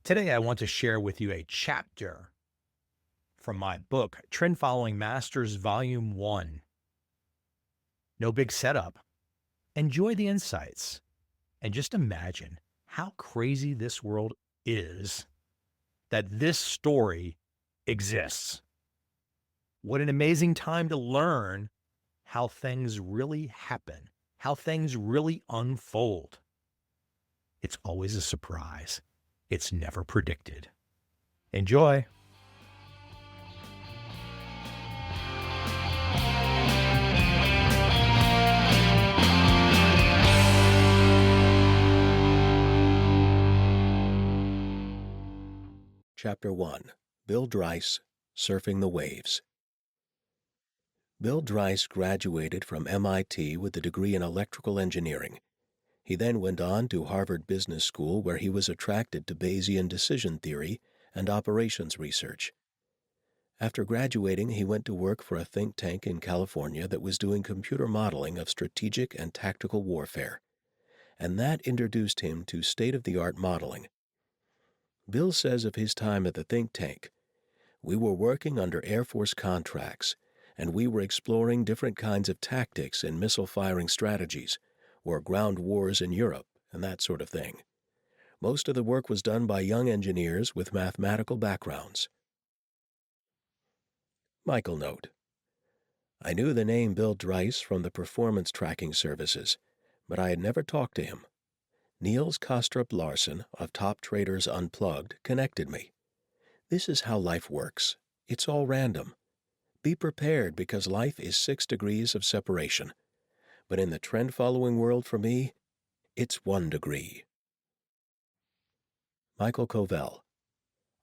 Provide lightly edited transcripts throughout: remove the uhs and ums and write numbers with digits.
Today, I want to share with you a chapter from my book, Trend Following Masters Volume 1. No big setup. Enjoy the insights and just imagine how crazy this world is that this story exists. What an amazing time to learn how things really happen, how things really unfold. It's always a surprise. It's never predicted. Enjoy. Chapter 1. Bill Dreiss, Surfing the Waves. Bill Dreiss graduated from MIT with a degree in electrical engineering. He then went on to Harvard Business School, where he was attracted to Bayesian decision theory and operations research. After graduating, he went to work for a think tank in California that was doing computer modeling of strategic and tactical warfare, and that introduced him to state-of-the-art modeling. Bill says of his time at the think tank, "We were working under Air Force contracts, and we were exploring different kinds of tactics and missile firing strategies, or ground wars in Europe, and that sort of thing. Most of the work was done by young engineers with mathematical backgrounds." Michael note: I knew the name Bill Dreiss from the performance tracking services, but I had never talked to him. Niels Kostrup Larsen of Top Traders Unplugged connected me. This is how life works. It's all random. Be prepared, because life is 6 degrees of separation. But in the trend-following world, for me, it's 1 degree. Michael Covel.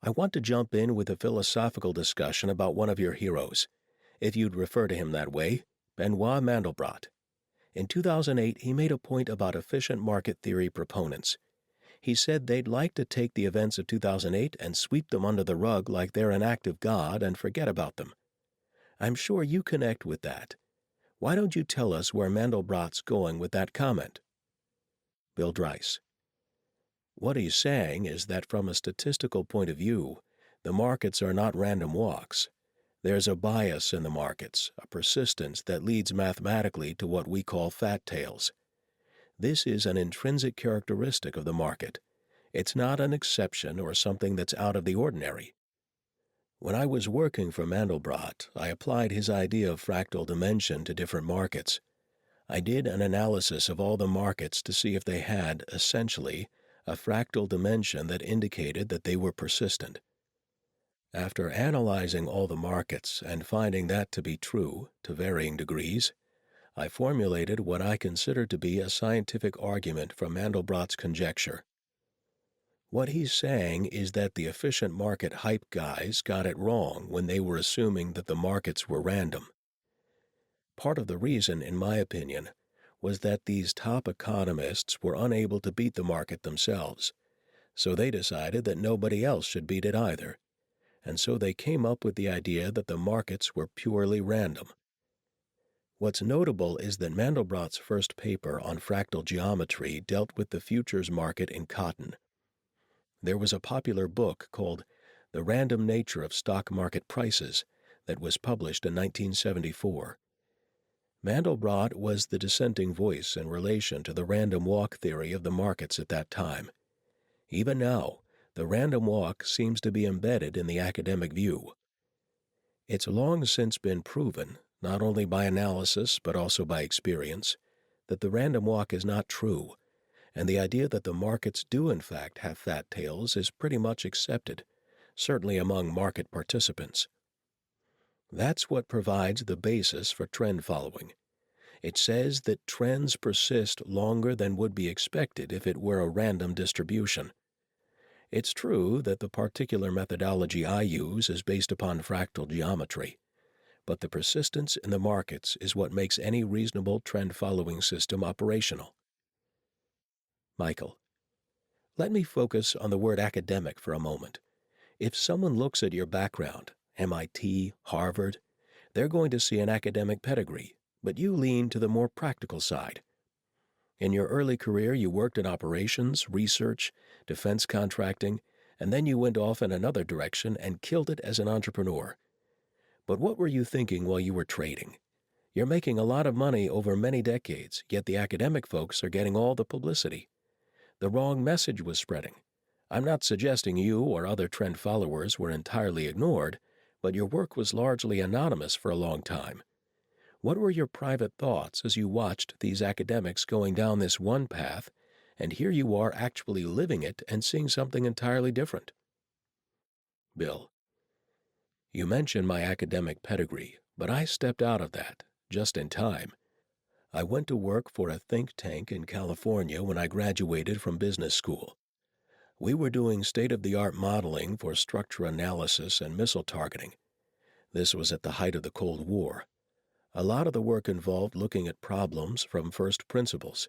I want to jump in with a philosophical discussion about one of your heroes, if you'd refer to him that way, Benoit Mandelbrot. In 2008, he made a point about efficient market theory proponents. He said they'd like to take the events of 2008 and sweep them under the rug like they're an act of God and forget about them. I'm sure you connect with that. Why don't you tell us where Mandelbrot's going with that comment? Bill Dreiss. What he's saying is that from a statistical point of view, the markets are not random walks. There's a bias in the markets, a persistence that leads mathematically to what we call fat tails. This is an intrinsic characteristic of the market. It's not an exception or something that's out of the ordinary. When I was working for Mandelbrot, I applied his idea of fractal dimension to different markets. I did an analysis of all the markets to see if they had, essentially, a fractal dimension that indicated that they were persistent. After analyzing all the markets and finding that to be true, to varying degrees, I formulated what I consider to be a scientific argument for Mandelbrot's conjecture. What he's saying is that the efficient market hype guys got it wrong when they were assuming that the markets were random. Part of the reason, in my opinion, was that these top economists were unable to beat the market themselves, so they decided that nobody else should beat it either, and so they came up with the idea that the markets were purely random. What's notable is that Mandelbrot's first paper on fractal geometry dealt with the futures market in cotton. There was a popular book called The Random Nature of Stock Market Prices that was published in 1974. Mandelbrot was the dissenting voice in relation to the random walk theory of the markets at that time. Even now, the random walk seems to be embedded in the academic view. It's long since been proven, not only by analysis but also by experience, that the random walk is not true, and the idea that the markets do in fact have fat tails is pretty much accepted, certainly among market participants. That's what provides the basis for trend following. It says that trends persist longer than would be expected if it were a random distribution. It's true that the particular methodology I use is based upon fractal geometry, but the persistence in the markets is what makes any reasonable trend-following system operational. Michael. Let me focus on the word academic for a moment. If someone looks at your background, MIT, Harvard, they're going to see an academic pedigree, but you lean to the more practical side. In your early career, you worked in operations, research, defense contracting, and then you went off in another direction and killed it as an entrepreneur. But what were you thinking while you were trading? You're making a lot of money over many decades, yet the academic folks are getting all the publicity. The wrong message was spreading. I'm not suggesting you or other trend followers were entirely ignored, but your work was largely anonymous for a long time. What were your private thoughts as you watched these academics going down this one path, and here you are actually living it and seeing something entirely different? Bill: You mentioned my academic pedigree, but I stepped out of that, just in time. I went to work for a think tank in California when I graduated from business school. We were doing state-of-the-art modeling for structure analysis and missile targeting. This was at the height of the Cold War. A lot of the work involved looking at problems from first principles.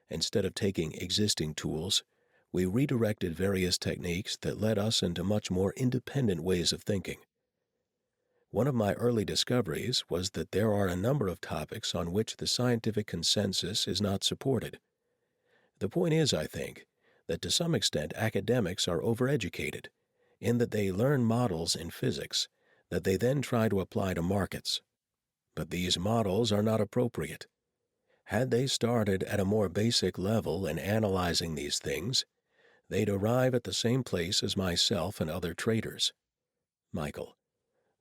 Instead of taking existing tools, we redirected various techniques that led us into much more independent ways of thinking. One of my early discoveries was that there are a number of topics on which the scientific consensus is not supported. The point is, I think, that to some extent academics are overeducated, in that they learn models in physics that they then try to apply to markets. But these models are not appropriate. Had they started at a more basic level in analyzing these things, they'd arrive at the same place as myself and other traders. Michael: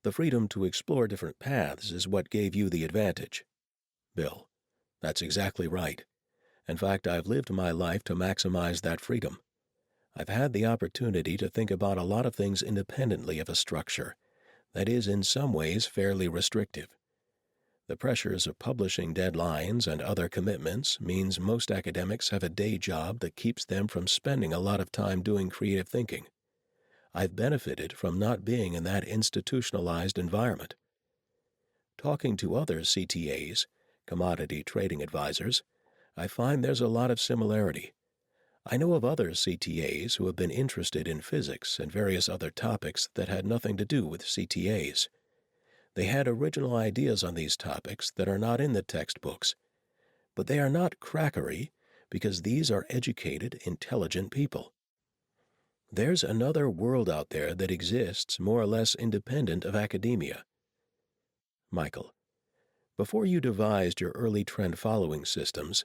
The freedom to explore different paths is what gave you the advantage. Bill: That's exactly right. In fact, I've lived my life to maximize that freedom. I've had the opportunity to think about a lot of things independently of a structure that is in some ways fairly restrictive. The pressures of publishing deadlines and other commitments means most academics have a day job that keeps them from spending a lot of time doing creative thinking. I've benefited from not being in that institutionalized environment. Talking to other CTAs, commodity trading advisors, I find there's a lot of similarity. I know of other CTAs who have been interested in physics and various other topics that had nothing to do with CTAs. They had original ideas on these topics that are not in the textbooks, but they are not crackery because these are educated, intelligent people. There's another world out there that exists more or less independent of academia. Michael: Before you devised your early trend-following systems,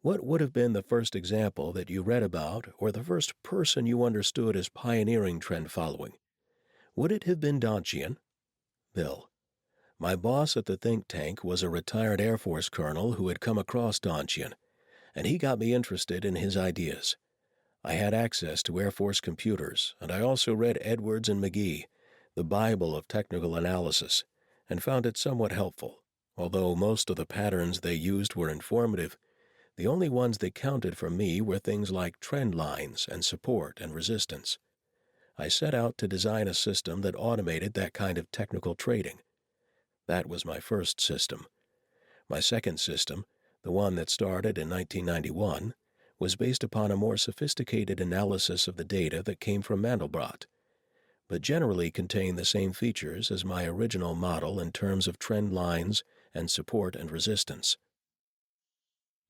what would have been the first example that you read about or the first person you understood as pioneering trend-following? Would it have been Donchian? Bill: My boss at the think tank was a retired Air Force colonel who had come across Donchian, and he got me interested in his ideas. I had access to Air Force computers, and I also read Edwards and McGee, the Bible of technical analysis, and found it somewhat helpful. Although most of the patterns they used were informative, the only ones that counted for me were things like trend lines and support and resistance. I set out to design a system that automated that kind of technical trading. That was my first system. My second system, the one that started in 1991, was based upon a more sophisticated analysis of the data that came from Mandelbrot, but generally contained the same features as my original model in terms of trend lines and support and resistance.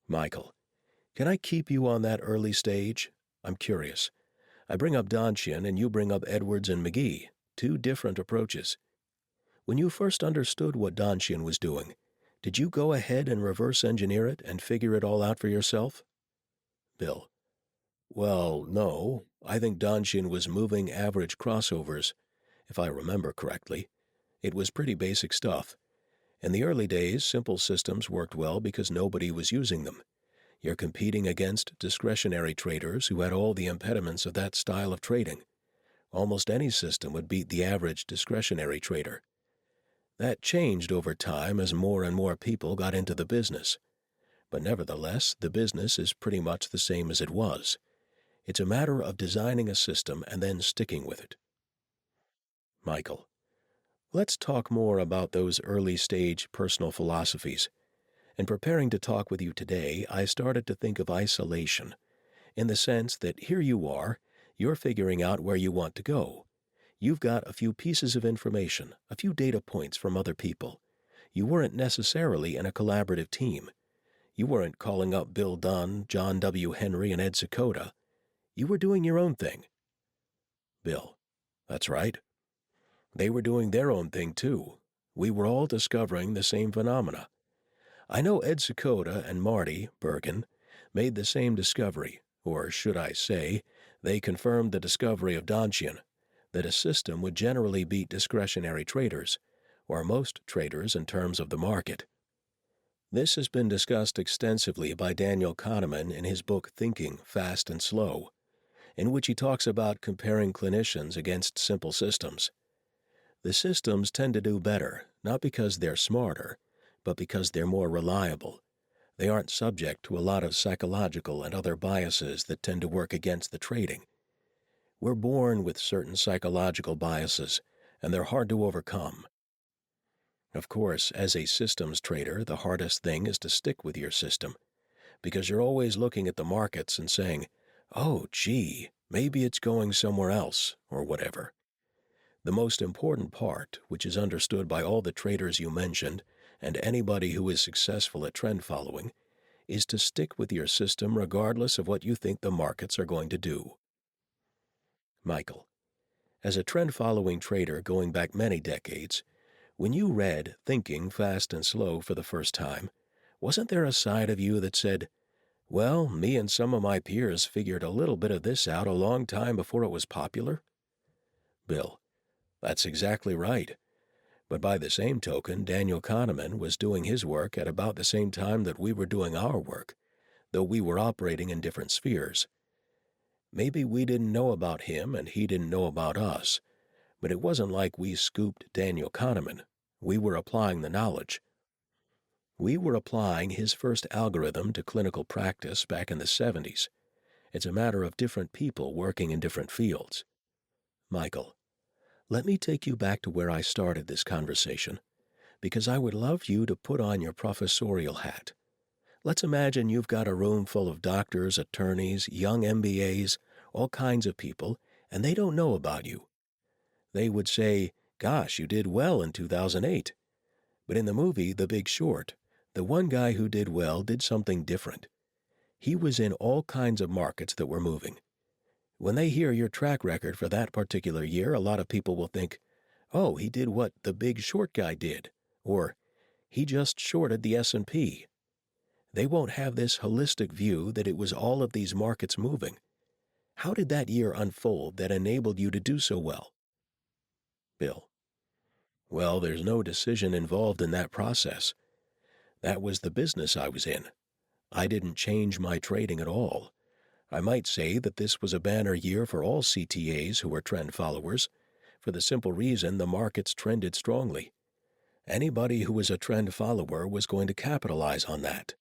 Michael: Can I keep you on that early stage? I'm curious. I bring up Donchian and you bring up Edwards and McGee, two different approaches. When you first understood what Donchian was doing, did you go ahead and reverse engineer it and figure it all out for yourself? Bill: Well, no. I think Donchian was moving average crossovers, if I remember correctly. It was pretty basic stuff. In the early days, simple systems worked well because nobody was using them. You're competing against discretionary traders who had all the impediments of that style of trading. Almost any system would beat the average discretionary trader. That changed over time as more and more people got into the business. But nevertheless, the business is pretty much the same as it was. It's a matter of designing a system and then sticking with it. Michael: Let's talk more about those early-stage personal philosophies. In preparing to talk with you today, I started to think of isolation, in the sense that here you are, you're figuring out where you want to go. You've got a few pieces of information, a few data points from other people. You weren't necessarily in a collaborative team. You weren't calling up Bill Dunn, John W. Henry, and Ed Secoda. You were doing your own thing. Bill. That's right. They were doing their own thing too. We were all discovering the same phenomena. I know Ed Secoda and Marty Bergen made the same discovery, or should I say, they confirmed the discovery of Donchian, that a system would generally beat discretionary traders, or most traders in terms of the market. This has been discussed extensively by Daniel Kahneman in his book Thinking, Fast and Slow, in which he talks about comparing clinicians against simple systems. The systems tend to do better, not because they're smarter, but because they're more reliable. They aren't subject to a lot of psychological and other biases that tend to work against the trading. We're born with certain psychological biases, and they're hard to overcome. Of course, as a systems trader, the hardest thing is to stick with your system, because you're always looking at the markets and saying, oh, gee, maybe it's going somewhere else, or whatever. The most important part, which is understood by all the traders you mentioned and anybody who is successful at trend following, is to stick with your system regardless of what you think the markets are going to do. Michael, as a trend following trader going back many decades, when you read Thinking, Fast and Slow for the first time, wasn't there a side of you that said, well, me and some of my peers figured a little bit of this out a long time before it was popular? Bill, that's exactly right. But by the same token, Daniel Kahneman was doing his work at about the same time that we were doing our work, though we were operating in different spheres. Maybe we didn't know about him and he didn't know about us, but it wasn't like we scooped Daniel Kahneman. We were applying the knowledge. We were applying his first algorithm to clinical practice back in the 70s. It's a matter of different people working in different fields. Michael, let me take you back to where I started this conversation, because I would love you to put on your professorial hat. Let's imagine you've got a room full of doctors, attorneys, young MBAs, all kinds of people, and they don't know about you. They would say, gosh, you did well in 2008. But in the movie The Big Short, the one guy who did well did something different. He was in all kinds of markets that were moving. When they hear your track record for that particular year, a lot of people will think, oh, he did what the Big Short guy did, or he just shorted the S&P. They won't have this holistic view that it was all of these markets moving. How did that year unfold that enabled you to do so well? Bill, well, there's no decision involved in that process. That was the business I was in. I didn't change my trading at all. I might say that this was a banner year for all CTAs who were trend followers, for the simple reason the markets trended strongly. Anybody who was a trend follower was going to capitalize on that.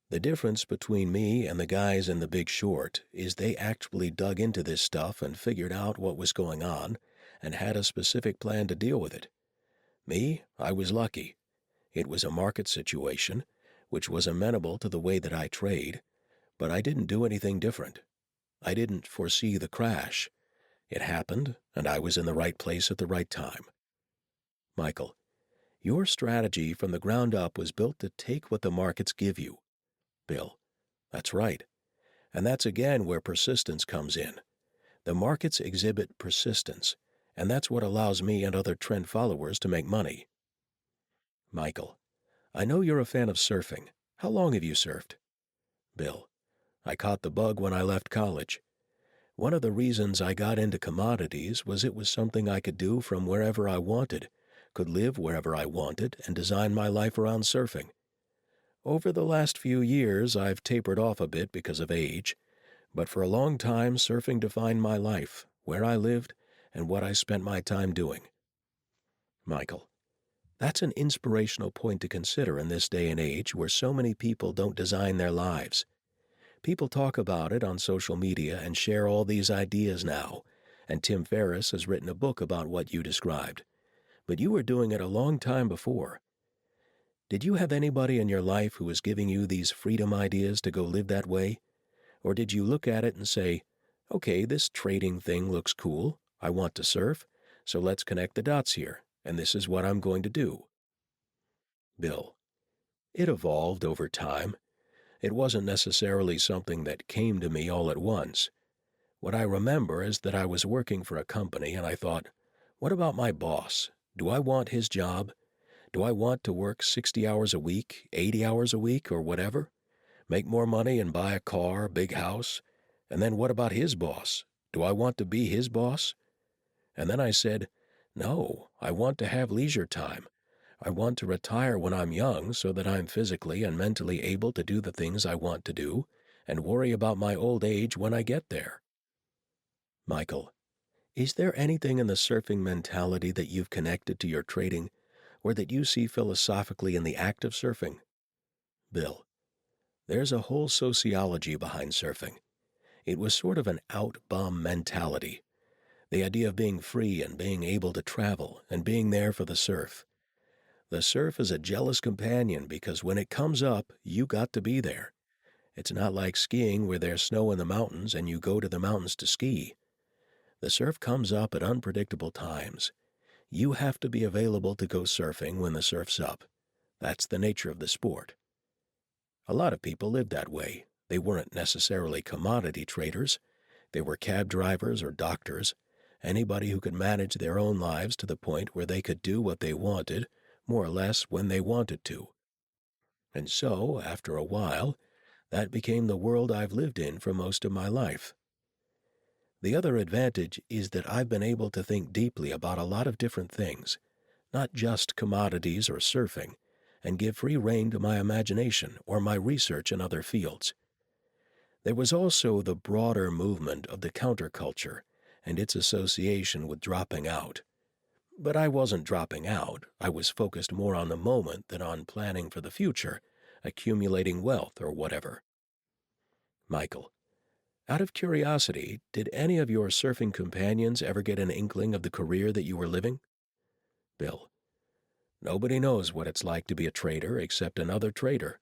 The difference between me and the guys in The Big Short is they actually dug into this stuff and figured out what was going on and had a specific plan to deal with it. Me, I was lucky. It was a market situation, which was amenable to the way that I trade, but I didn't do anything different. I didn't foresee the crash. It happened, and I was in the right place at the right time. Michael, your strategy from the ground up was built to take what the markets give you. Bill, that's right. And that's again where persistence comes in. The markets exhibit persistence, and that's what allows me and other trend followers to make money. Michael, I know you're a fan of surfing. How long have you surfed? Bill, I caught the bug when I left college. One of the reasons I got into commodities was it was something I could do from wherever I wanted, could live wherever I wanted, and design my life around surfing. Over the last few years, I've tapered off a bit because of age, but for a long time, surfing defined my life, where I lived, and what I spent my time doing. Michael, that's an inspirational point to consider in this day and age where so many people don't design their lives. People talk about it on social media and share all these ideas now, and Tim Ferriss has written a book about what you described. But you were doing it a long time before. Did you have anybody in your life who was giving you these freedom ideas to go live that way? Or did you look at it and say, okay, this trading thing looks cool, I want to surf, so let's connect the dots here, and this is what I'm going to do? Bill, it evolved over time. It wasn't necessarily something that came to me all at once. What I remember is that I was working for a company and I thought, what about my boss? Do I want his job? Do I want to work 60 hours a week, 80 hours a week, or whatever? Make more money and buy a car, big house? And then what about his boss? Do I want to be his boss? And then I said, no, I want to have leisure time. I want to retire when I'm young so that I'm physically and mentally able to do the things I want to do and worry about my old age when I get there. Michael, is there anything in the surfing mentality that you've connected to your trading or that you see philosophically in the act of surfing? Bill, there's a whole sociology behind surfing. It was sort of an out-bum mentality. The idea of being free and being able to travel and being there for the surf. The surf is a jealous companion because when it comes up, you got to be there. It's not like skiing where there's snow in the mountains and you go to the mountains to ski. The surf comes up at unpredictable times. You have to be available to go surfing when the surf's up. That's the nature of the sport. A lot of people lived that way. They weren't necessarily commodity traders. They were cab drivers or doctors, anybody who could manage their own lives to the point where they could do what they wanted, more or less when they wanted to. And so, after a while, that became the world I've lived in for most of my life. The other advantage is that I've been able to think deeply about a lot of different things, not just commodities or surfing, and give free rein to my imagination or my research in other fields. There was also the broader movement of the counterculture and its association with dropping out. But I wasn't dropping out. I was focused more on the moment than on planning for the future, accumulating wealth or whatever. Michael, out of curiosity, did any of your surfing companions ever get an inkling of the career that you were living? Bill, nobody knows what it's like to be a trader except another trader.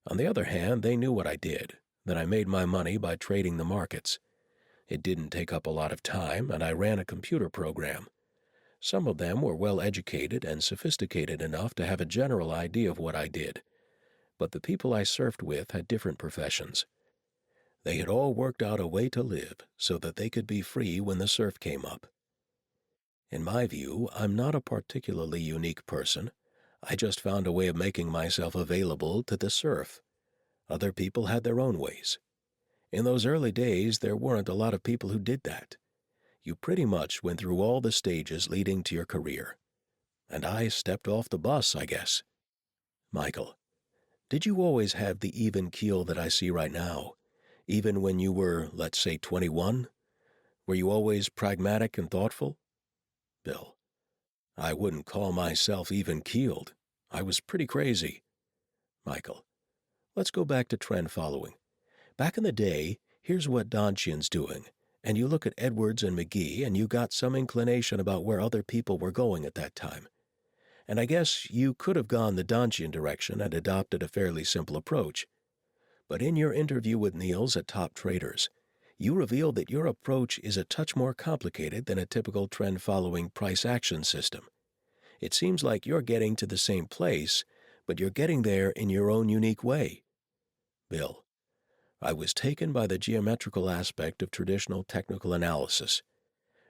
On the other hand, they knew what I did, that I made my money by trading the markets. It didn't take up a lot of time, and I ran a computer program. Some of them were well educated and sophisticated enough to have a general idea of what I did, but the people I surfed with had different professions. They had all worked out a way to live so that they could be free when the surf came up. In my view, I'm not a particularly unique person. I just found a way of making myself available to the surf. Other people had their own ways. In those early days, there weren't a lot of people who did that. You pretty much went through all the stages leading to your career. And I stepped off the bus, I guess. Michael, did you always have the even keel that I see right now, even when you were, let's say, 21? Were you always pragmatic and thoughtful? Bill, I wouldn't call myself even-keeled. I was pretty crazy. Michael, let's go back to trend following. Back in the day, here's what Donchian's doing, and you look at Edwards and McGee and you got some inclination about where other people were going at that time. And I guess you could have gone the Donchian direction and adopted a fairly simple approach. But in your interview with Niels at Top Traders, you revealed that your approach is a touch more complicated than a typical trend-following price-action system. It seems like you're getting to the same place, but you're getting there in your own unique way. Bill, I was taken by the geometrical aspect of traditional technical analysis.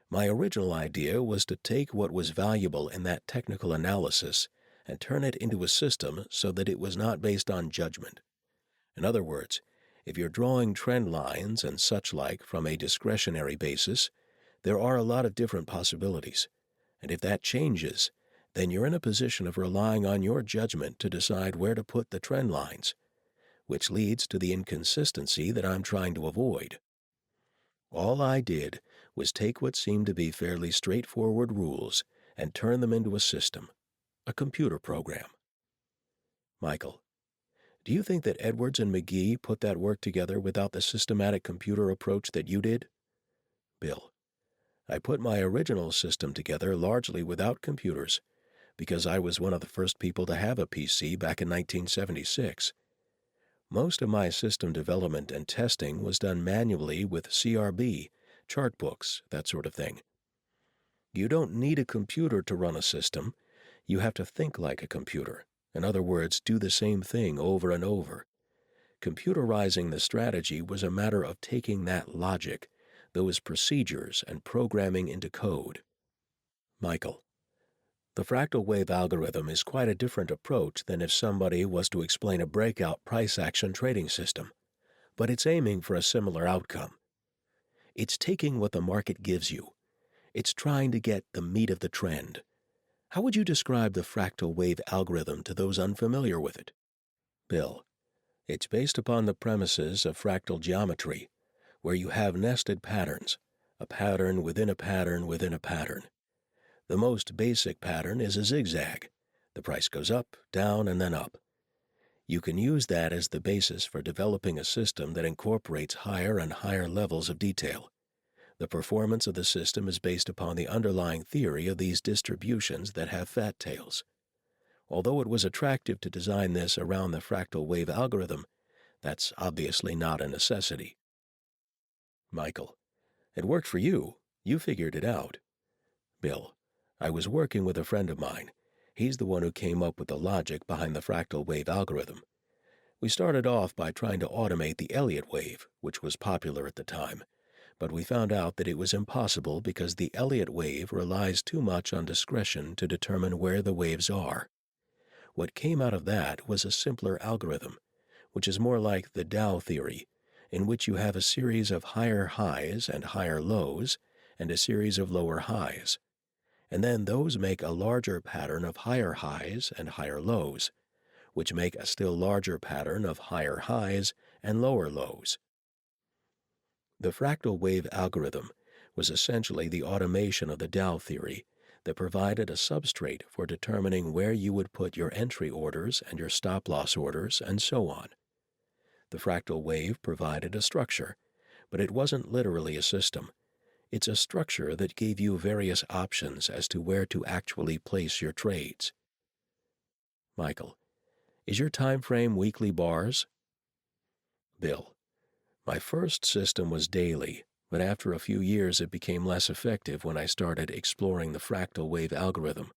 My original idea was to take what was valuable in that technical analysis and turn it into a system so that it was not based on judgment. In other words, if you're drawing trend lines and such like from a discretionary basis, there are a lot of different possibilities. And if that changes, then you're in a position of relying on your judgment to decide where to put the trend lines, which leads to the inconsistency that I'm trying to avoid. All I did was take what seemed to be fairly straightforward rules and turn them into a system, a computer program. Michael, do you think that Edwards and McGee put that work together without the systematic computer approach that you did? Bill, I put my original system together largely without computers because I was one of the first people to have a PC back in 1976. Most of my system development and testing was done manually with CRB, chart books, that sort of thing. You don't need a computer to run a system. You have to think like a computer. In other words, do the same thing over and over. Computerizing the strategy was a matter of taking that logic, those procedures and programming into code. Michael, the fractal wave algorithm is quite a different approach than if somebody was to explain a breakout price action trading system, but it's aiming for a similar outcome. It's taking what the market gives you. It's trying to get the meat of the trend. How would you describe the fractal wave algorithm to those unfamiliar with it? Bill, it's based upon the premises of fractal geometry, where you have nested patterns, a pattern within a pattern within a pattern. The most basic pattern is a zigzag. The price goes up, down, and then up. You can use that as the basis for developing a system that incorporates higher and higher levels of detail. The performance of the system is based upon the underlying theory of these distributions that have fat tails. Although it was attractive to design this around the fractal wave algorithm, that's obviously not a necessity. Michael, it worked for you. You figured it out. Bill, I was working with a friend of mine. He's the one who came up with the logic behind the fractal wave algorithm. We started off by trying to automate the Elliott wave, which was popular at the time, but we found out that it was impossible because the Elliott wave relies too much on discretion to determine where the waves are. What came out of that was a simpler algorithm, which is more like the Dow theory, in which you have a series of higher highs and higher lows and a series of lower highs, and then those make a larger pattern of higher highs and higher lows, which make a still larger pattern of higher highs and lower lows. The fractal wave algorithm was essentially the automation of the Dow theory that provided a substrate for determining where you would put your entry orders and your stop-loss orders and so on. The fractal wave provided a structure, but it wasn't literally a system. It's a structure that gave you various options as to where to actually place your trades. Michael, is your time frame weekly bars? Bill, my first system was daily, but after a few years it became less effective when I started exploring the fractal wave algorithm.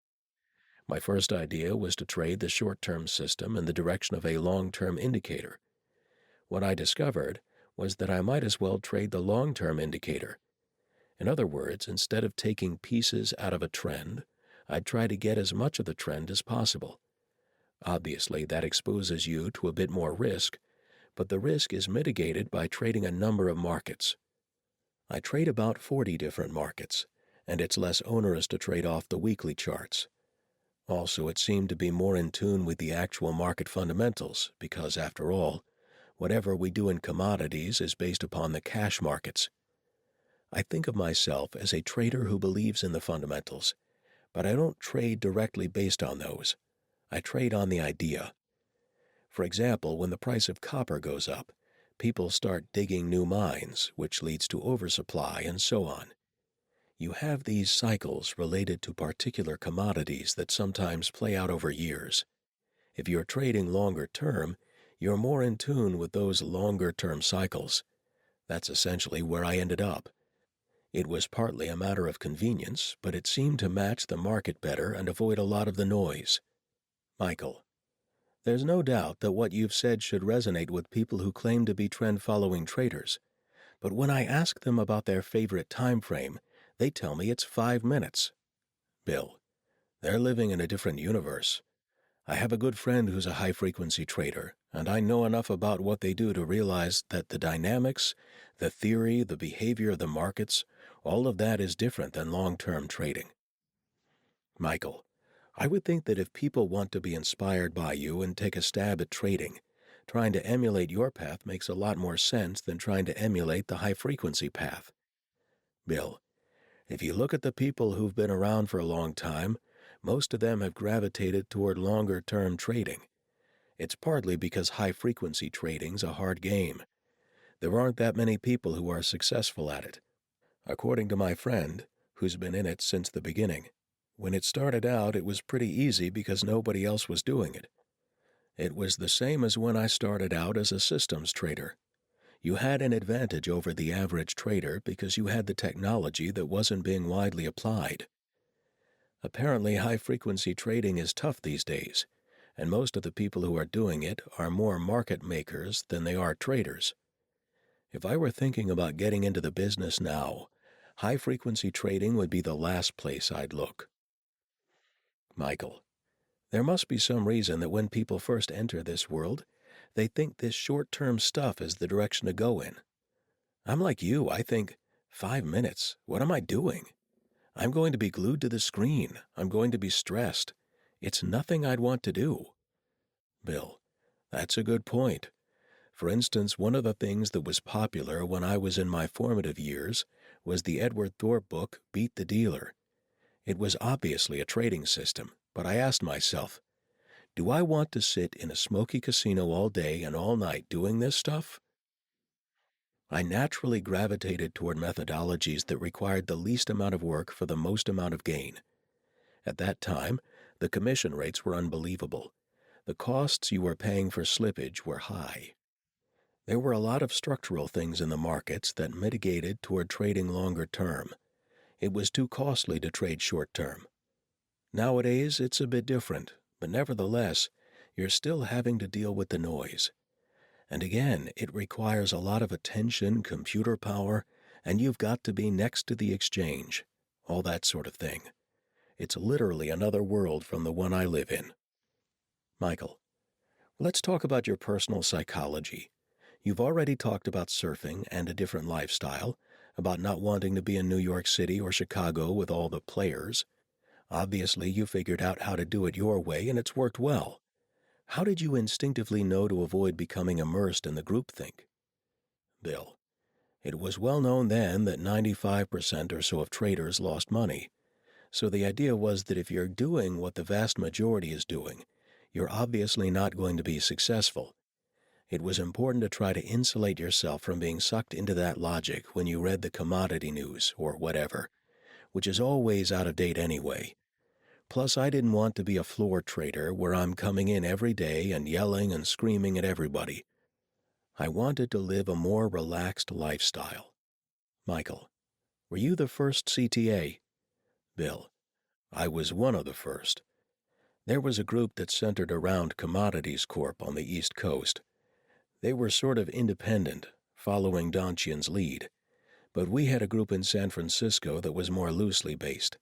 My first idea was to trade the short-term system in the direction of a long-term indicator. What I discovered was that I might as well trade the long-term indicator. In other words, instead of taking pieces out of a trend, I'd try to get as much of the trend as possible. Obviously, that exposes you to a bit more risk, but the risk is mitigated by trading a number of markets. I trade about 40 different markets, and it's less onerous to trade off the weekly charts. Also, it seemed to be more in tune with the actual market fundamentals because, after all, whatever we do in commodities is based upon the cash markets. I think of myself as a trader who believes in the fundamentals, but I don't trade directly based on those. I trade on the idea. For example, when the price of copper goes up, people start digging new mines, which leads to oversupply and so on. You have these cycles related to particular commodities that sometimes play out over years. If you're trading longer term, you're more in tune with those longer term cycles. That's essentially where I ended up. It was partly a matter of convenience, but it seemed to match the market better and avoid a lot of the noise. Michael, there's no doubt that what you've said should resonate with people who claim to be trend-following traders. But when I ask them about their favorite time frame, they tell me it's 5 minutes. Bill, they're living in a different universe. I have a good friend who's a high-frequency trader, and I know enough about what they do to realize that the dynamics, the theory, the behavior of the markets, all of that is different than long-term trading. Michael, I would think that if people want to be inspired by you and take a stab at trading, trying to emulate your path makes a lot more sense than trying to emulate the high-frequency path. Bill, if you look at the people who've been around for a long time, most of them have gravitated toward longer-term trading. It's partly because high-frequency trading's a hard game. There aren't that many people who are successful at it. According to my friend, who's been in it since the beginning, when it started out it was pretty easy because nobody else was doing it. It was the same as when I started out as a systems trader. You had an advantage over the average trader because you had the technology that wasn't being widely applied. Apparently, high-frequency trading is tough these days, and most of the people who are doing it are more market makers than they are traders. If I were thinking about getting into the business now, high-frequency trading would be the last place I'd look. Michael, there must be some reason that when people first enter this world, they think this short-term stuff is the direction to go in. I'm like you, I think, 5 minutes, what am I doing? I'm going to be glued to the screen. I'm going to be stressed. It's nothing I'd want to do. Bill, that's a good point. For instance, one of the things that was popular when I was in my formative years was the Edward Thorpe book, Beat the Dealer. It was obviously a trading system, but I asked myself, do I want to sit in a smoky casino all day and all night doing this stuff? I naturally gravitated toward methodologies that required the least amount of work for the most amount of gain. At that time, the commission rates were unbelievable. The costs you were paying for slippage were high. There were a lot of structural things in the markets that mitigated toward trading longer term. It was too costly to trade short term. Nowadays, it's a bit different, but nevertheless, you're still having to deal with the noise. And again, it requires a lot of attention, computer power, and you've got to be next to the exchange, all that sort of thing. It's literally another world from the one I live in. Michael, let's talk about your personal psychology. You've already talked about surfing and a different lifestyle, about not wanting to be in New York City or Chicago with all the players. Obviously, you figured out how to do it your way, and it's worked well. How did you instinctively know to avoid becoming immersed in the groupthink? Bill, it was well known then that 95% or so of traders lost money. So the idea was that if you're doing what the vast majority is doing, you're obviously not going to be successful. It was important to try to insulate yourself from being sucked into that logic when you read the commodity news or whatever, which is always out of date anyway. Plus, I didn't want to be a floor trader where I'm coming in every day and yelling and screaming at everybody. I wanted to live a more relaxed lifestyle. Michael, were you the first CTA? Bill, I was one of the first. There was a group that centered around Commodities Corp on the East Coast. They were sort of independent, following Donchian's lead, but we had a group in San Francisco that was more loosely based.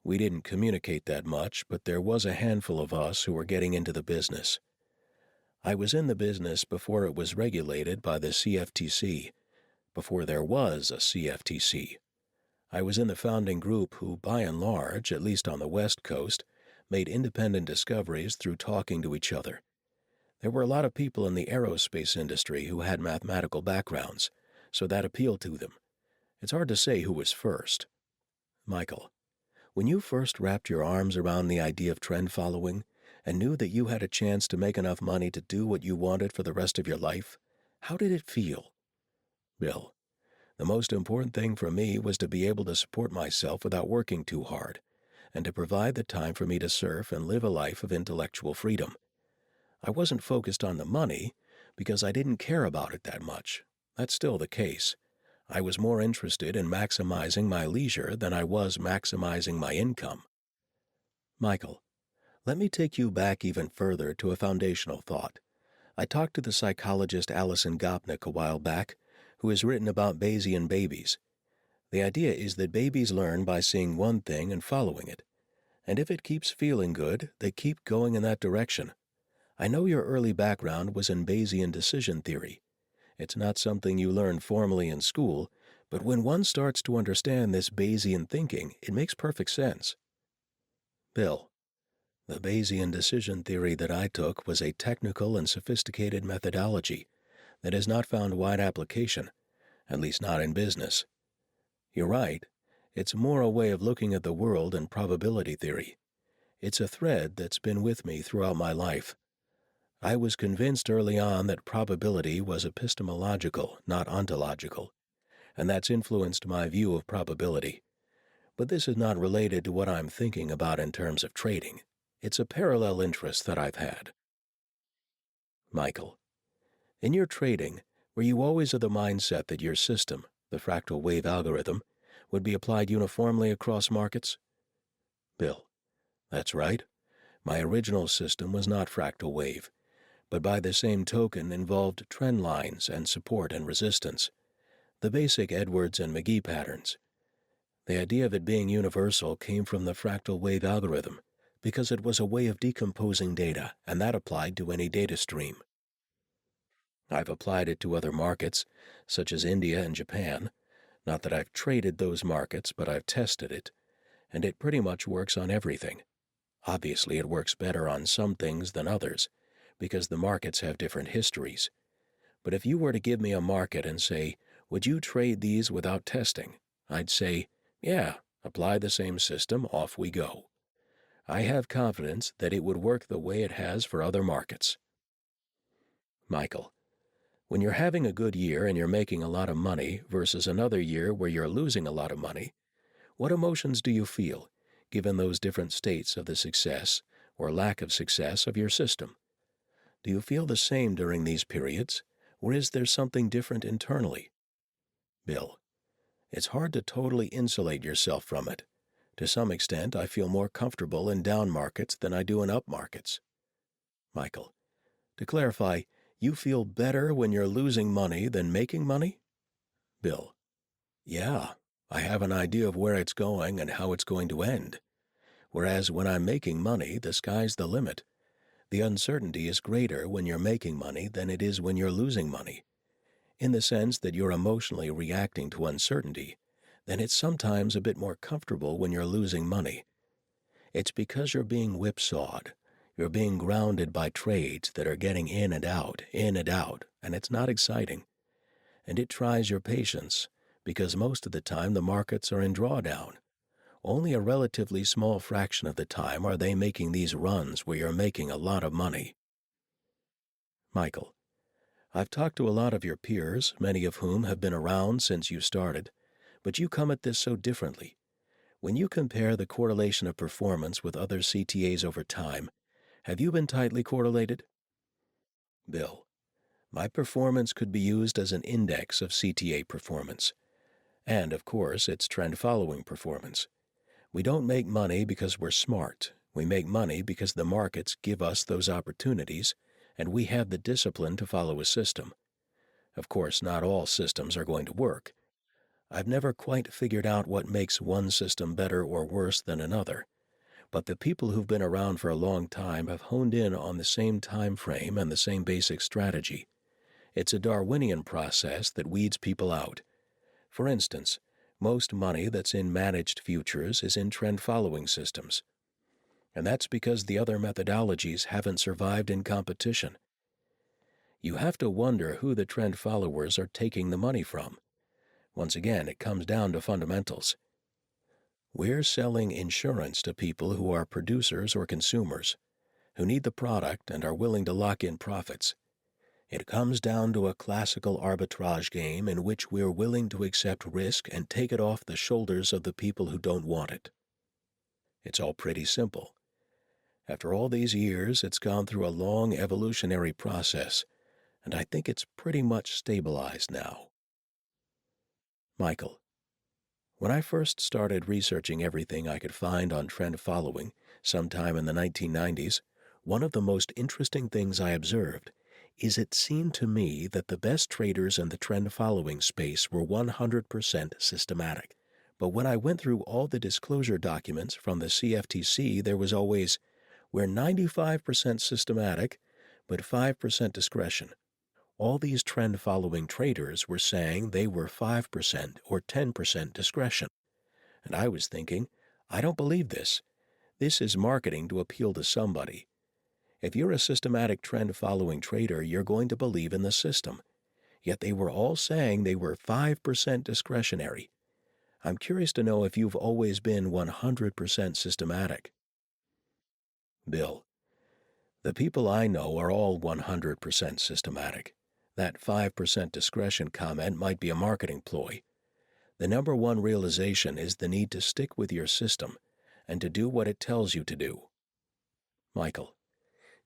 We didn't communicate that much, but there was a handful of us who were getting into the business. I was in the business before it was regulated by the CFTC, before there was a CFTC. I was in the founding group who, by and large, at least on the West Coast, made independent discoveries through talking to each other. There were a lot of people in the aerospace industry who had mathematical backgrounds, so that appealed to them. It's hard to say who was first. Michael, when you first wrapped your arms around the idea of trend following and knew that you had a chance to make enough money to do what you wanted for the rest of your life, how did it feel? Bill, the most important thing for me was to be able to support myself without working too hard, and to provide the time for me to surf and live a life of intellectual freedom. I wasn't focused on the money because I didn't care about it that much. That's still the case. I was more interested in maximizing my leisure than I was maximizing my income. Michael, let me take you back even further to a foundational thought. I talked to the psychologist Alison Gopnik a while back, who has written about Bayesian babies. The idea is that babies learn by seeing one thing and following it. And if it keeps feeling good, they keep going in that direction. I know your early background was in Bayesian decision theory. It's not something you learn formally in school, but when one starts to understand this Bayesian thinking, it makes perfect sense. Bill, the Bayesian decision theory that I took was a technical and sophisticated methodology that has not found wide application, at least not in business. You're right, it's more a way of looking at the world and probability theory. It's a thread that's been with me throughout my life. I was convinced early on that probability was epistemological, not ontological, and that's influenced my view of probability. But this is not related to what I'm thinking about in terms of trading. It's a parallel interest that I've had. Michael, in your trading, were you always of the mindset that your system, the fractal wave algorithm, would be applied uniformly across markets? Bill, that's right. My original system was not fractal wave, but by the same token involved trend lines and support and resistance, the basic Edwards and McGee patterns. The idea of it being universal came from the fractal wave algorithm, because it was a way of decomposing data, and that applied to any data stream. I've applied it to other markets, such as India and Japan. Not that I've traded those markets, but I've tested it, and it pretty much works on everything. Obviously, it works better on some things than others, because the markets have different histories. But if you were to give me a market and say, would you trade these without testing? I'd say, yeah, apply the same system, off we go. I have confidence that it would work the way it has for other markets. Michael, when you're having a good year and you're making a lot of money versus another year where you're losing a lot of money, what emotions do you feel, given those different states of the success or lack of success of your system? Do you feel the same during these periods, or is there something different internally? Bill, it's hard to totally insulate yourself from it. To some extent, I feel more comfortable in down markets than I do in up markets. Michael, to clarify, you feel better when you're losing money than making money? Bill, yeah, I have an idea of where it's going and how it's going to end. Whereas when I'm making money, the sky's the limit. The uncertainty is greater when you're making money than it is when you're losing money. In the sense that you're emotionally reacting to uncertainty, then it's sometimes a bit more comfortable when you're losing money. It's because you're being whipsawed. You're being grounded by trades that are getting in and out, and it's not exciting. And it tries your patience, because most of the time the markets are in drawdown. Only a relatively small fraction of the time are they making these runs where you're making a lot of money. Michael, I've talked to a lot of your peers, many of whom have been around since you started, but you come at this so differently. When you compare the correlation of performance with other CTAs over time, have you been tightly correlated? Bill, my performance could be used as an index of CTA performance. And, of course, it's trend-following performance. We don't make money because we're smart. We make money because the markets give us those opportunities, and we have the discipline to follow a system. Of course, not all systems are going to work. I've never quite figured out what makes one system better or worse than another, but the people who've been around for a long time have honed in on the same time frame and the same basic strategy. It's a Darwinian process that weeds people out. For instance, most money that's in managed futures is in trend-following systems. And that's because the other methodologies haven't survived in competition. You have to wonder who the trend followers are taking the money from. Once again, it comes down to fundamentals. We're selling insurance to people who are producers or consumers, who need the product and are willing to lock in profits. It comes down to a classical arbitrage game in which we're willing to accept risk and take it off the shoulders of the people who don't want it. It's all pretty simple. After all these years, it's gone through a long evolutionary process, and I think it's pretty much stabilized now. Michael, when I first started researching everything I could find on trend following, sometime in the 1990s, one of the most interesting things I observed is it seemed to me that the best traders in the trend following space were 100% systematic. But when I went through all the disclosure documents from the CFTC, there was always, we're 95% systematic, but 5% discretion. All these trend-following traders were saying they were 5% or 10% discretion. And I was thinking, I don't believe this. This is marketing to appeal to somebody. If you're a systematic trend-following trader, you're going to believe in the system. Yet they were all saying they were 5% discretionary. I'm curious to know if you've always been 100% systematic. Bill, the people I know are all 100% systematic. That 5% discretion comment might be a marketing ploy. The number one realization is the need to stick with your system and to do what it tells you to do. Michael,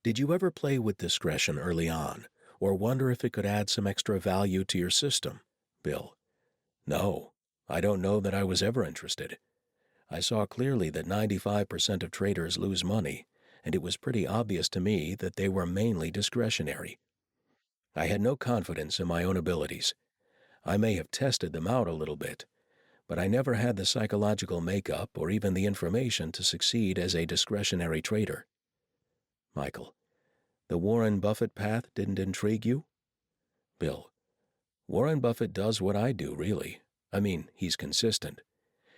did you ever play with discretion early on, or wonder if it could add some extra value to your system? Bill, no, I don't know that I was ever interested. I saw clearly that 95% of traders lose money, and it was pretty obvious to me that they were mainly discretionary. I had no confidence in my own abilities. I may have tested them out a little bit, but I never had the psychological makeup or even the information to succeed as a discretionary trader. Michael, the Warren Buffett path didn't intrigue you? Bill, Warren Buffett does what I do, really. I mean, he's consistent.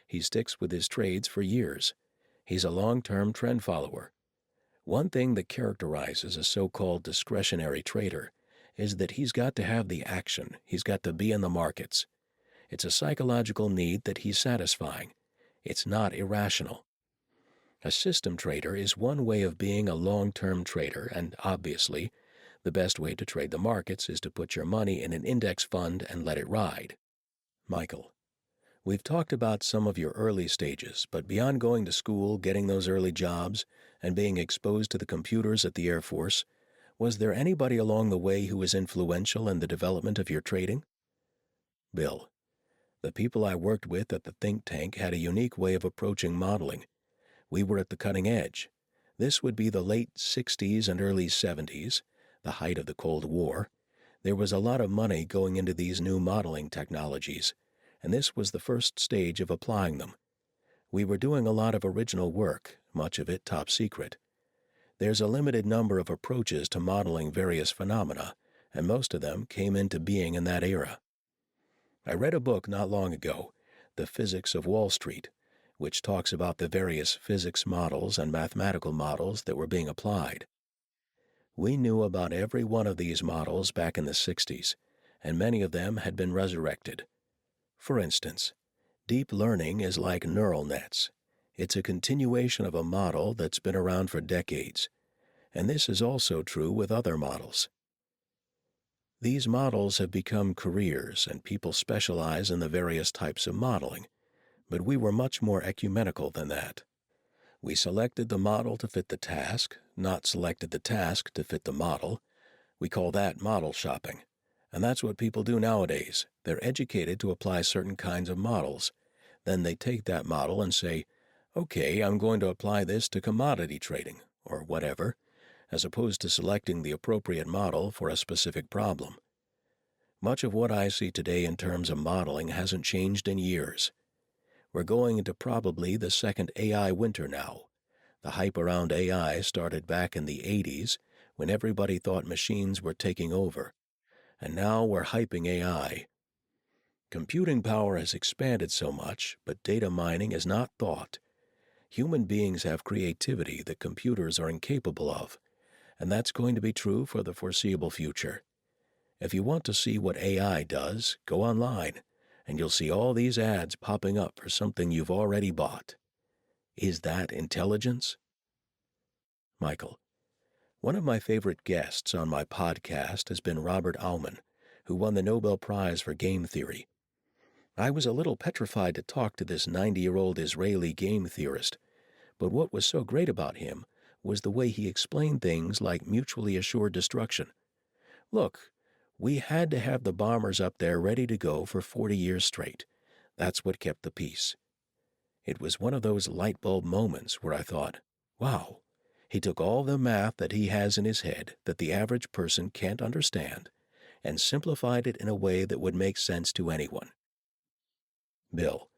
He sticks with his trades for years. He's a long-term trend follower. One thing that characterizes a so-called discretionary trader is that he's got to have the action. He's got to be in the markets. It's a psychological need that he's satisfying. It's not irrational. A system trader is one way of being a long-term trader, and obviously, the best way to trade the markets is to put your money in an index fund and let it ride. Michael, we've talked about some of your early stages, but beyond going to school, getting those early jobs, and being exposed to the computers at the Air Force, was there anybody along the way who was influential in the development of your trading? Bill, the people I worked with at the think tank had a unique way of approaching modeling. We were at the cutting edge. This would be the late 60s and early 70s, the height of the Cold War. There was a lot of money going into these new modeling technologies, and this was the first stage of applying them. We were doing a lot of original work, much of it top secret. There's a limited number of approaches to modeling various phenomena, and most of them came into being in that era. I read a book not long ago, The Physics of Wall Street, which talks about the various physics models and mathematical models that were being applied. We knew about every one of these models back in the 60s, and many of them had been resurrected. For instance, deep learning is like neural nets. It's a continuation of a model that's been around for decades, and this is also true with other models. These models have become careers, and people specialize in the various types of modeling, but we were much more ecumenical than that. We selected the model to fit the task, not selected the task to fit the model. We call that model shopping. And that's what people do nowadays. They're educated to apply certain kinds of models. Then they take that model and say, okay, I'm going to apply this to commodity trading, or whatever, as opposed to selecting the appropriate model for a specific problem. Much of what I see today in terms of modeling hasn't changed in years. We're going into probably the second AI winter now. The hype around AI started back in the 80s when everybody thought machines were taking over, and now we're hyping AI. Computing power has expanded so much, but data mining is not thought. Human beings have creativity that computers are incapable of, and that's going to be true for the foreseeable future. If you want to see what AI does, go online, and you'll see all these ads popping up for something you've already bought. Is that intelligence? Michael, one of my favorite guests on my podcast has been Robert Aumann, who won the Nobel Prize for game theory. I was a little petrified to talk to this 90-year-old Israeli game theorist, but what was so great about him was the way he explained things like mutually assured destruction. Look, we had to have the bombers up there ready to go for 40 years straight. That's what kept the peace. It was one of those light bulb moments where I thought, wow, he took all the math that he has in his head that the average person can't understand and simplified it in a way that would make sense to anyone. Bill,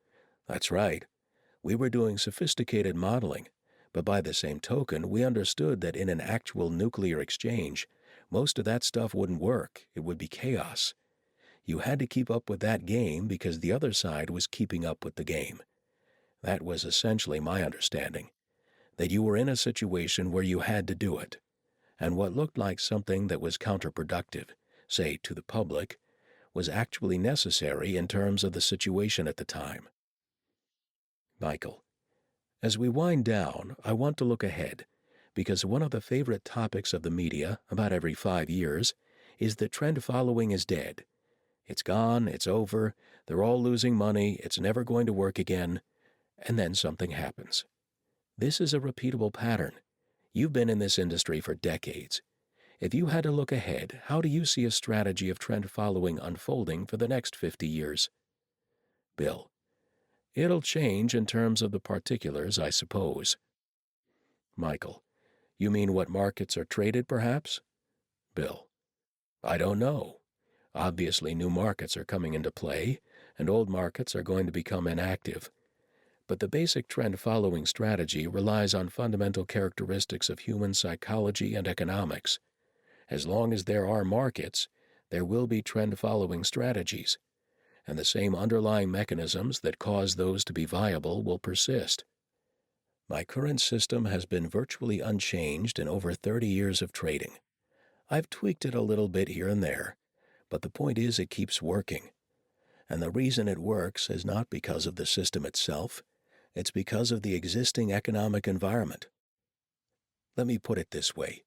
that's right. We were doing sophisticated modeling, but by the same token, we understood that in an actual nuclear exchange, most of that stuff wouldn't work. It would be chaos. You had to keep up with that game because the other side was keeping up with the game. That was essentially my understanding, that you were in a situation where you had to do it, and what looked like something that was counterproductive, say to the public, was actually necessary in terms of the situation at the time. Michael, as we wind down, I want to look ahead, because one of the favorite topics of the media about every 5 years is that trend following is dead. It's gone, it's over, they're all losing money, it's never going to work again, and then something happens. This is a repeatable pattern. You've been in this industry for decades. If you had to look ahead, how do you see a strategy of trend following unfolding for the next 50 years? Bill, it'll change in terms of the particulars, I suppose. Michael, You mean what markets are traded, perhaps? Bill. I don't know. Obviously, new markets are coming into play, and old markets are going to become inactive. But the basic trend-following strategy relies on fundamental characteristics of human psychology and economics. As long as there are markets, there will be trend-following strategies, and the same underlying mechanisms that cause those to be viable will persist. My current system has been virtually unchanged in over 30 years of trading. I've tweaked it a little bit here and there, but the point is it keeps working. And the reason it works is not because of the system itself, it's because of the existing economic environment. Let me put it this way.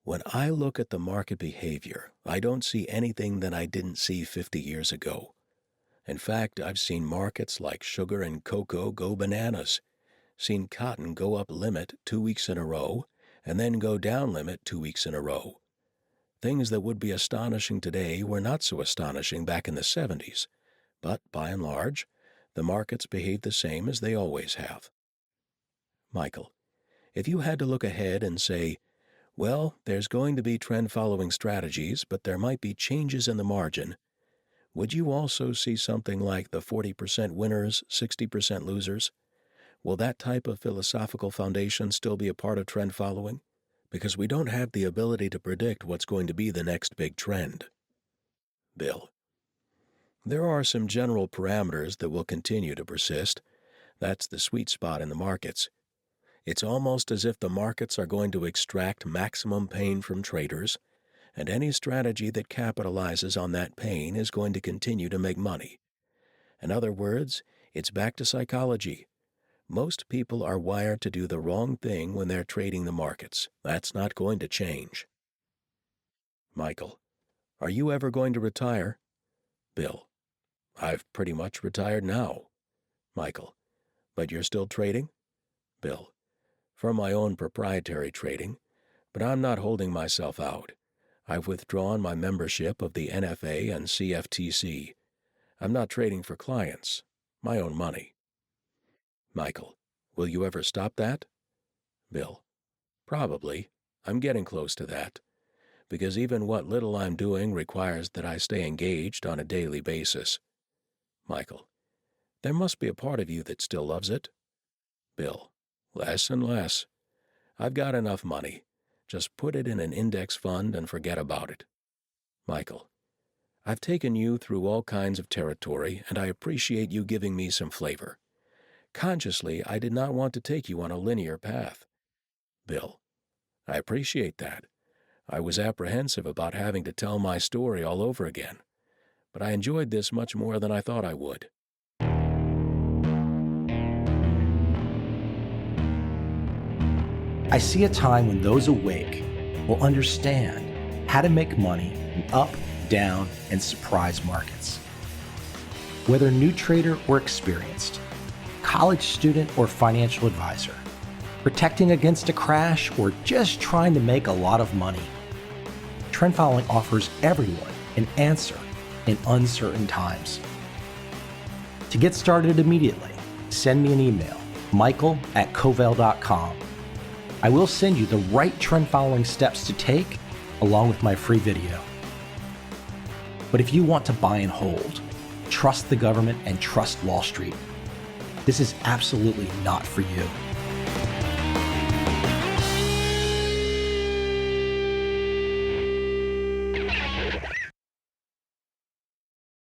When I look at the market behavior, I don't see anything that I didn't see 50 years ago. In fact, I've seen markets like sugar and cocoa go bananas, seen cotton go up limit 2 weeks in a row, and then go down limit 2 weeks in a row. Things that would be astonishing today were not so astonishing back in the 70s, but by and large, the markets behave the same as they always have. Michael, if you had to look ahead and say, well, there's going to be trend-following strategies, but there might be changes in the margin, would you also see something like the 40% winners, 60% losers? Will that type of philosophical foundation still be a part of trend following? Because we don't have the ability to predict what's going to be the next big trend. Bill. There are some general parameters that will continue to persist. That's the sweet spot in the markets. It's almost as if the markets are going to extract maximum pain from traders, and any strategy that capitalizes on that pain is going to continue to make money. In other words, it's back to psychology. Most people are wired to do the wrong thing when they're trading the markets. That's not going to change. Michael, are you ever going to retire? Bill, I've pretty much retired now. Michael, but you're still trading? Bill, from my own proprietary trading, but I'm not holding myself out. I've withdrawn my membership of the NFA and CFTC. I'm not trading for clients, my own money. Michael, will you ever stop that? Bill, probably. I'm getting close to that, because even what little I'm doing requires that I stay engaged on a daily basis. Michael, there must be a part of you that still loves it. Bill, less and less. I've got enough money. Just put it in an index fund and forget about it. Michael, I've taken you through all kinds of territory, and I appreciate you giving me some flavor. Consciously, I did not want to take you on a linear path. Bill, I appreciate that. I was apprehensive about having to tell my story all over again, but I enjoyed this much more than I thought I would. I see a time when those awake will understand how to make money in up, down, and surprise markets. Whether new trader or experienced, college student or financial advisor, protecting against a crash or just trying to make a lot of money, trend following offers everyone an answer in uncertain times. To get started immediately, send me an email, michael@covel.com. I will send you the right trend following steps to take along with my free video. But if you want to buy and hold, trust the government and trust Wall Street, this is absolutely not for you.